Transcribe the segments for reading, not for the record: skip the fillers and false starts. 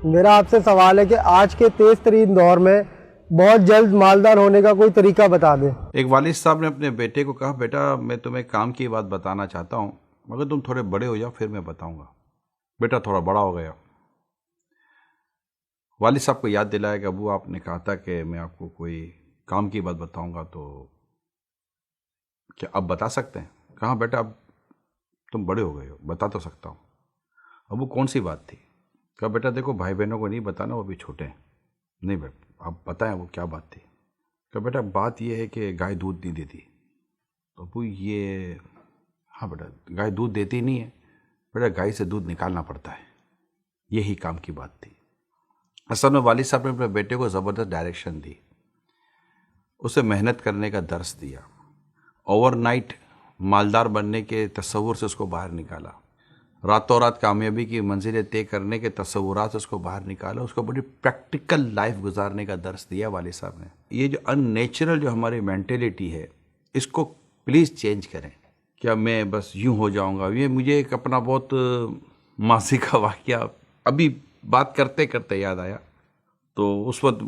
میرا آپ سے سوال ہے کہ آج کے تیز ترین دور میں بہت جلد مالدار ہونے کا کوئی طریقہ بتا دیں۔ ایک والد صاحب نے اپنے بیٹے کو کہا، بیٹا میں تمہیں کام کی بات بتانا چاہتا ہوں مگر تم تھوڑے بڑے ہو جاؤ پھر میں بتاؤں گا۔ بیٹا تھوڑا بڑا ہو گیا، والد صاحب کو یاد دلایا کہ ابو آپ نے کہا تھا کہ میں آپ کو کوئی کام کی بات بتاؤں گا، تو کیا اب بتا سکتے ہیں؟ کہا بیٹا اب تم بڑے ہو گئے ہو، بتا تو سکتا ہوں۔ ابو کون سی بات تھی؟ کہا بیٹا دیکھو بھائی بہنوں کو نہیں بتانا، وہ بھی چھوٹے ہیں، نہیں بیٹا آپ بتائیں وہ کیا بات تھی۔ کہا بیٹا بات یہ ہے کہ گائے دودھ نہیں دیتی۔ تو ابو یہ ہاں بیٹا گائے دودھ دیتی نہیں ہے، بیٹا گائے سے دودھ نکالنا پڑتا ہے، یہی کام کی بات تھی۔ اصل میں والد صاحب نے اپنے بیٹے کو زبردست ڈائریکشن دی، اسے محنت کرنے کا درس دیا، اوور نائٹ مالدار بننے کے تصور سے اس کو باہر نکالا، راتوں رات کامیابی کی منزلیں طے کرنے کے تصورات سے اس کو باہر نکالا، اس کو بڑی پریکٹیکل لائف گزارنے کا درس دیا والد صاحب نے۔ یہ جو ان نیچرل جو ہماری مینٹیلیٹی ہے اس کو پلیز چینج کریں۔ کیا میں بس یوں ہو جاؤں گا؟ یہ مجھے ایک اپنا بہت ماضی کا واقعہ ابھی بات کرتے کرتے یاد آیا۔ تو اس وقت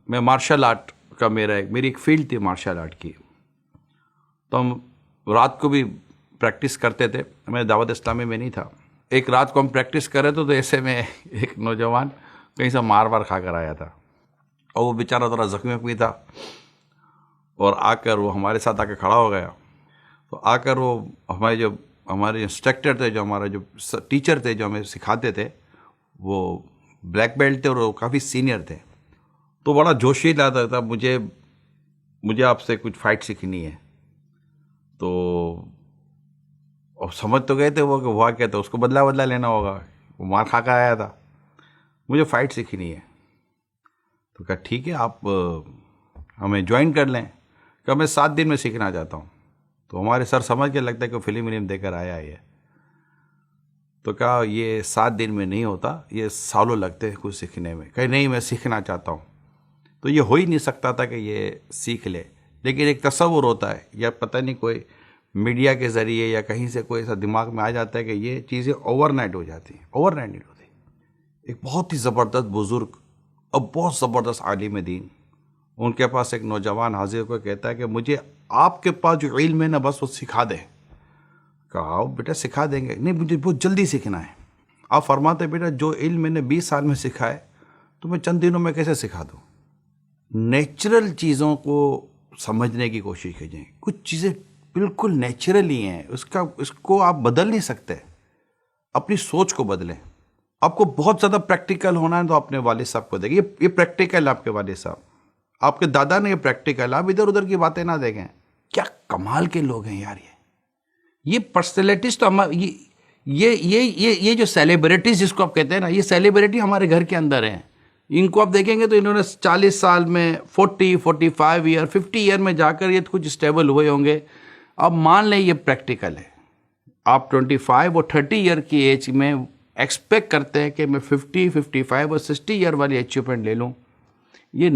میں مارشل آرٹ کا میری ایک فیلڈ تھی مارشل آرٹ کی، تو ہم رات کو بھی پریکٹس کرتے تھے۔ میں دعوت اسلامی میں نہیں تھا، ایک رات کو ہم پریکٹس کر رہے تھے تو ایسے میں ایک نوجوان کہیں سے مار کھا کر آیا تھا، اور وہ بیچارہ تھوڑا زخمی تھا، اور آ کر وہ ہمارے ساتھ آ کے کھڑا ہو گیا۔ تو آ کر وہ ہمارے انسٹرکٹر تھے، جو ہمارا جو ٹیچر تھے جو ہمیں سکھاتے تھے، وہ بلیک بیلٹ تھے اور وہ کافی سینئر تھے، تو بڑا جوشی لاتا تھا، مجھے آپ سے کچھ فائٹ سیکھنی ہے۔ تو اب سمجھ تو گئے تھے وہ کہ ہوا کیا تھا، اس کو بدلہ لینا ہوگا، وہ مار کھا کر آیا تھا، مجھے فائٹ سیکھنی ہے۔ تو کہا ٹھیک ہے آپ ہمیں جوائن کر لیں۔ کہ میں 7 دن میں سیکھنا چاہتا ہوں۔ تو ہمارے سر سمجھ کے لگتا ہے کہ فلم دے کر آیا ہے۔ تو کہا یہ 7 دن میں نہیں ہوتا، یہ سالوں لگتے ہیں کچھ سیکھنے میں۔ کہ نہیں میں سیکھنا چاہتا ہوں۔ تو یہ ہو ہی نہیں سکتا تھا کہ یہ سیکھ لے، لیکن ایک تصور ہوتا ہے، یا پتہ نہیں کوئی میڈیا کے ذریعے یا کہیں سے کوئی ایسا دماغ میں آ جاتا ہے کہ یہ چیزیں اوور نائٹ ہو جاتی ہیں۔ اوور نائٹ نہیں ہوتی۔ ایک بہت ہی زبردست بزرگ اور بہت زبردست عالم دین، ان کے پاس ایک نوجوان حاضر کو کہتا ہے کہ مجھے آپ کے پاس جو علم ہے نا بس وہ سکھا دیں۔ کہا بیٹا سکھا دیں گے، نہیں مجھے بہت جلدی سیکھنا ہے۔ آپ فرماتے بیٹا جو علم میں نے 20 سال میں سکھا ہے تو میں چند دنوں میں کیسے سکھا دوں؟ نیچرل چیزوں کو سمجھنے کی کوشش کیجئے۔ کچھ چیزیں بالکل نیچرل ہی ہیں، اس کو آپ بدل نہیں سکتے۔ اپنی سوچ کو بدلیں۔ آپ کو بہت زیادہ پریکٹیکل ہونا ہے تو اپنے والد صاحب کو دیکھیں، یہ پریکٹیکل آپ کے والد صاحب، آپ کے دادا نے یہ پریکٹیکل، آپ ادھر ادھر کی باتیں نہ دیکھیں۔ کیا کمال کے لوگ ہیں یار یہ پرسنالٹیز۔ تو یہ جو سیلیبریٹیز جس کو آپ کہتے ہیں نا، یہ سیلیبریٹی ہمارے گھر کے اندر ہیں۔ ان کو آپ دیکھیں گے تو انہوں نے 40 سال میں 45 ایئر 50 ایئر میں جا کر یہ کچھ اسٹیبل ہوئے ہوں گے۔ اب مان لیں یہ پریکٹیکل ہے، آپ 25 اور 30 ایئر کی ایج میں ایکسپیکٹ کرتے ہیں کہ میں 50 55 اور 60 ایئر والی اچیومنٹ لے لوں۔ یہ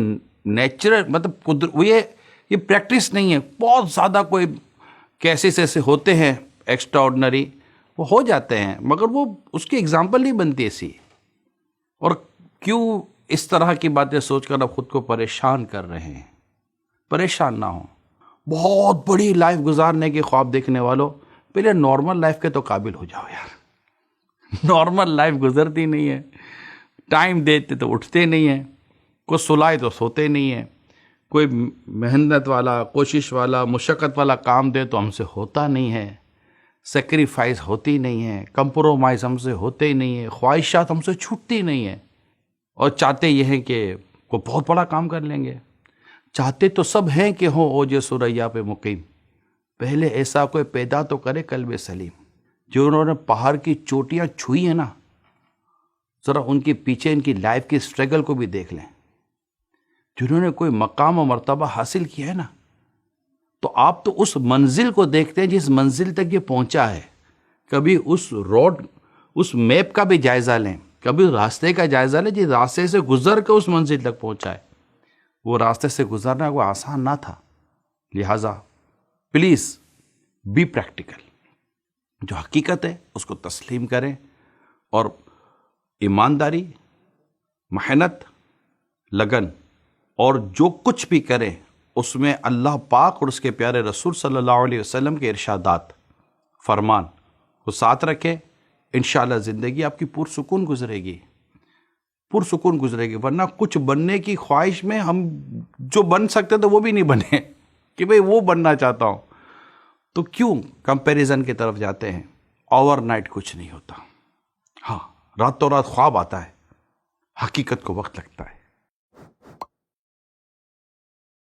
نیچرل مطلب یہ پریکٹس نہیں ہے۔ بہت زیادہ کوئی کیسز ایسے ہوتے ہیں ایکسٹرا آرڈنری، وہ ہو جاتے ہیں، مگر وہ اس کی اگزامپل نہیں بنتی ایسی۔ اور کیوں اس طرح کی باتیں سوچ کر آپ خود کو پریشان کر رہے ہیں؟ پریشان نہ ہوں۔ بہت بڑی لائف گزارنے کے خواب دیکھنے والوں، پہلے نارمل لائف کے تو قابل ہو جاؤ یار۔ نارمل لائف گزرتی نہیں ہے، ٹائم دیتے تو اٹھتے نہیں ہیں، کوئی سلائے تو سوتے نہیں ہیں، کوئی محنت والا، کوشش والا، مشقت والا کام دے تو ہم سے ہوتا نہیں ہے، سیکریفائز ہوتی نہیں ہے، کمپرومائز ہم سے ہوتے ہی نہیں ہے، خواہشات ہم سے چھوٹتی نہیں ہیں، اور چاہتے یہ ہیں کہ کوئی بہت بڑا کام کر لیں گے۔ چاہتے تو سب ہیں کہ ہوں اوج ثریا پہ مقیم، پہلے ایسا کوئی پیدا تو کرے قلب سلیم۔ جو انہوں نے پہاڑ کی چوٹیاں چھوئی ہیں نا، ذرا ان کے پیچھے ان کی لائف کی سٹرگل کو بھی دیکھ لیں۔ جنہوں نے کوئی مقام و مرتبہ حاصل کیا ہے نا، تو آپ تو اس منزل کو دیکھتے ہیں جس منزل تک یہ پہنچا ہے۔ کبھی اس میپ کا بھی جائزہ لیں، کبھی راستے کا جائزہ لیں، جس راستے سے گزر کے اس منزل تک پہنچا ہے، وہ راستے سے گزرنا کوئی آسان نہ تھا۔ لہٰذا پلیز بی پریکٹیکل، جو حقیقت ہے اس کو تسلیم کریں، اور ایمانداری، محنت، لگن، اور جو کچھ بھی کریں اس میں اللہ پاک اور اس کے پیارے رسول صلی اللہ علیہ وسلم کے ارشادات، فرمان وہ ساتھ رکھیں، انشاءاللہ زندگی آپ کی پرسکون گزرے گی، پرسکون گزرے گی۔ ورنہ کچھ بننے کی خواہش میں ہم جو بن سکتے تو وہ بھی نہیں بنے کہ بھئی وہ بننا چاہتا ہوں، تو کیوں کمپیریزن کی طرف جاتے ہیں؟ اوور نائٹ کچھ نہیں ہوتا، ہاں راتوں رات خواب آتا ہے، حقیقت کو وقت لگتا ہے۔